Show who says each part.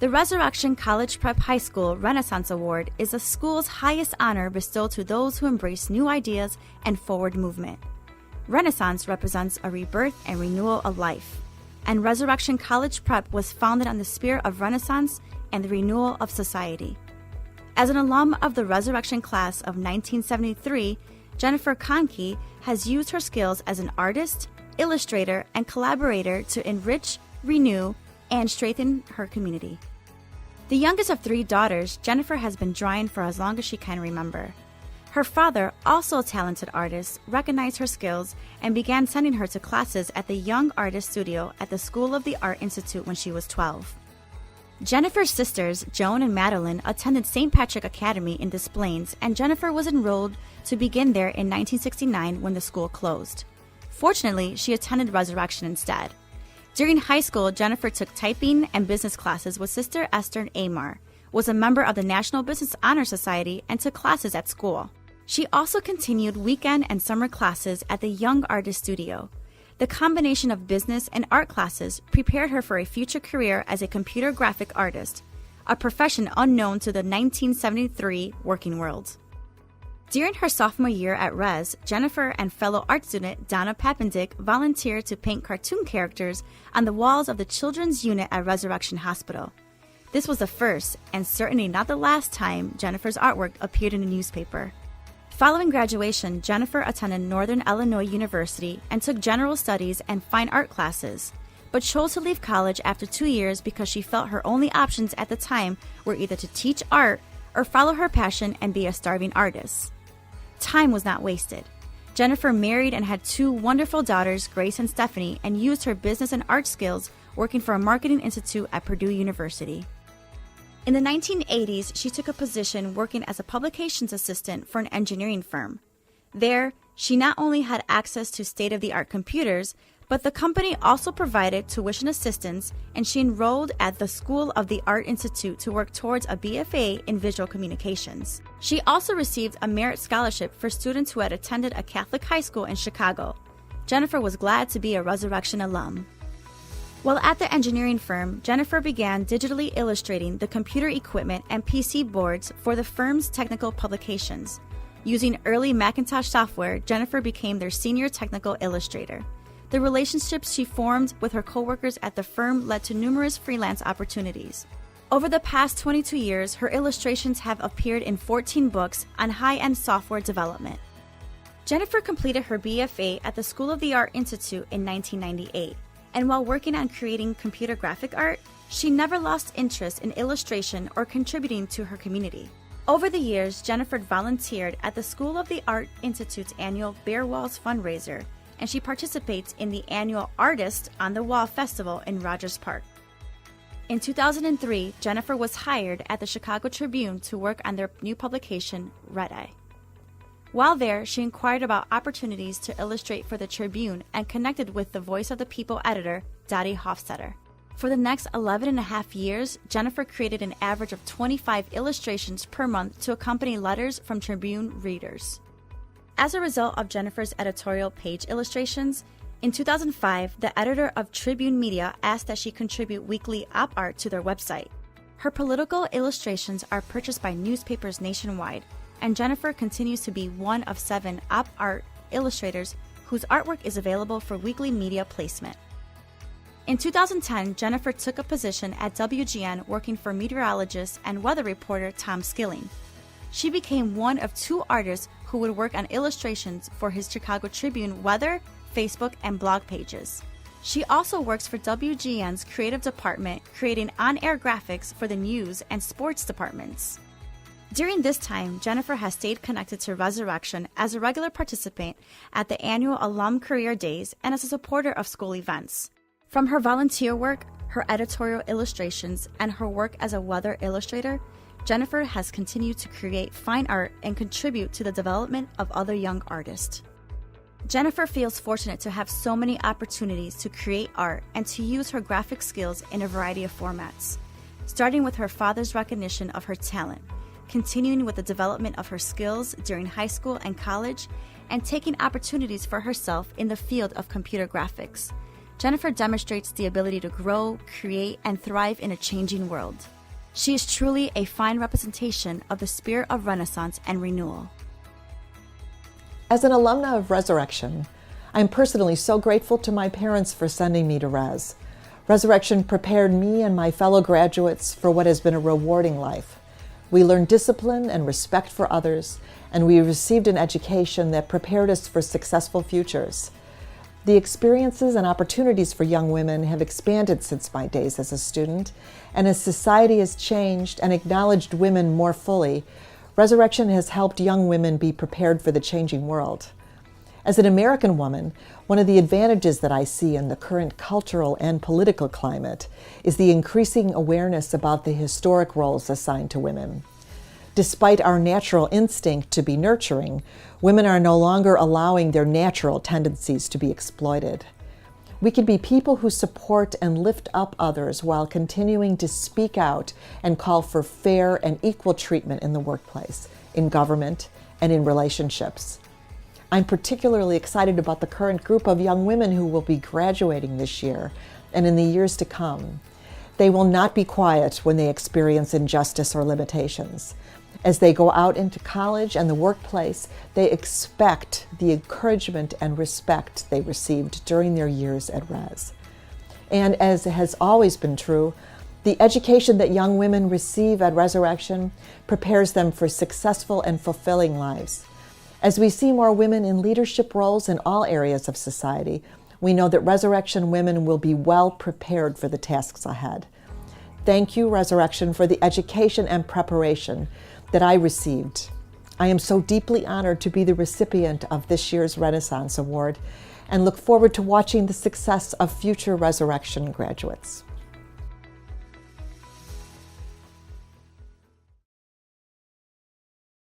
Speaker 1: The Resurrection College Prep High School Renaissance Award is the school's highest honor bestowed to those who embrace new ideas and forward movement. Renaissance represents a rebirth and renewal of life, and Resurrection College Prep was founded on the spirit of Renaissance and the renewal of society. As an alum of the Resurrection class of 1973, Jennifer Kohnke has used her skills as an artist, illustrator, and collaborator to enrich, renew, and strengthen her community. The youngest of 3 daughters, Jennifer has been drawing for as long as she can remember. Her father, also a talented artist, recognized her skills and began sending her to classes at the Young Artist Studio at the School of the Art Institute when she was 12. Jennifer's sisters, Joan and Madeline, attended St. Patrick Academy in Des Plaines, and Jennifer was enrolled to begin there in 1969 when the school closed. Fortunately, she attended Resurrection instead. During high school, Jennifer took typing and business classes with Sister Esther Amar, was a member of the National Business Honor Society, and took classes at school. She also continued weekend and summer classes at the Young Artist Studio. The combination of business and art classes prepared her for a future career as a computer graphic artist, a profession unknown to the 1973 working world. During her sophomore year at Res, Jennifer and fellow art student Donna Papendick volunteered to paint cartoon characters on the walls of the children's unit at Resurrection Hospital. This was the first, and certainly not the last time, Jennifer's artwork appeared in a newspaper. Following graduation, Jennifer attended Northern Illinois University and took general studies and fine art classes, but chose to leave college after 2 years because she felt her only options at the time were either to teach art or follow her passion and be a starving artist. Time was not wasted. Jennifer married and had 2 wonderful daughters, Grace and Stephanie, and used her business and art skills working for a marketing institute at Purdue University. In the 1980s, she took a position working as a publications assistant for an engineering firm. There, she not only had access to state-of-the-art computers, but the company also provided tuition assistance, and she enrolled at the School of the Art Institute to work towards a BFA in visual communications. She also received a merit scholarship for students who had attended a Catholic high school in Chicago. Jennifer was glad to be a Resurrection alum. While at the engineering firm, Jennifer began digitally illustrating the computer equipment and PC boards for the firm's technical publications. Using early Macintosh software, Jennifer became their senior technical illustrator. The relationships she formed with her coworkers at the firm led to numerous freelance opportunities. Over the past 22 years, her illustrations have appeared in 14 books on high-end software development. Jennifer completed her BFA at the School of the Art Institute in 1998, and while working on creating computer graphic art, she never lost interest in illustration or contributing to her community. Over the years, Jennifer volunteered at the School of the Art Institute's annual Bare Walls fundraiser, and she participates in the annual Artist on the Wall Festival in Rogers Park. In 2003, Jennifer was hired at the Chicago Tribune to work on their new publication, Red Eye. While there, she inquired about opportunities to illustrate for the Tribune and connected with the Voice of the People editor, Dottie Hofstetter. For the next 11 and a half years, Jennifer created an average of 25 illustrations per month to accompany letters from Tribune readers. As a result of Jennifer's editorial page illustrations, in 2005, the editor of Tribune Media asked that she contribute weekly op art to their website. Her political illustrations are purchased by newspapers nationwide, and Jennifer continues to be one of 7 op art illustrators whose artwork is available for weekly media placement. In 2010, Jennifer took a position at WGN working for meteorologist and weather reporter Tom Skilling. She became one of 2 artists who would work on illustrations for his Chicago Tribune weather, Facebook, and blog pages. She also works for WGN's creative department, creating on-air graphics for the news and sports departments. During this time, Jennifer has stayed connected to Resurrection as a regular participant at the annual Alum Career Days and as a supporter of school events. From her volunteer work, her editorial illustrations, and her work as a weather illustrator, Jennifer has continued to create fine art and contribute to the development of other young artists. Jennifer feels fortunate to have so many opportunities to create art and to use her graphic skills in a variety of formats, starting with her father's recognition of her talent, continuing with the development of her skills during high school and college, and taking opportunities for herself in the field of computer graphics. Jennifer demonstrates the ability to grow, create, and thrive in a changing world. She is truly a fine representation of the spirit of Renaissance and renewal.
Speaker 2: As an alumna of Resurrection, I'm personally so grateful to my parents for sending me to Res. Resurrection prepared me and my fellow graduates for what has been a rewarding life. We learned discipline and respect for others, and we received an education that prepared us for successful futures. The experiences and opportunities for young women have expanded since my days as a student, and as society has changed and acknowledged women more fully, Resurrection has helped young women be prepared for the changing world. As an American woman, one of the advantages that I see in the current cultural and political climate is the increasing awareness about the historic roles assigned to women. Despite our natural instinct to be nurturing, women are no longer allowing their natural tendencies to be exploited. We can be people who support and lift up others while continuing to speak out and call for fair and equal treatment in the workplace, in government, and in relationships. I'm particularly excited about the current group of young women who will be graduating this year and in the years to come. They will not be quiet when they experience injustice or limitations. As they go out into college and the workplace, they expect the encouragement and respect they received during their years at Res. And as has always been true, the education that young women receive at Resurrection prepares them for successful and fulfilling lives. As we see more women in leadership roles in all areas of society, we know that Resurrection women will be well prepared for the tasks ahead. Thank you, Resurrection, for the education and preparation that I received. I am so deeply honored to be the recipient of this year's Renaissance Award and look forward to watching the success of future Resurrection graduates.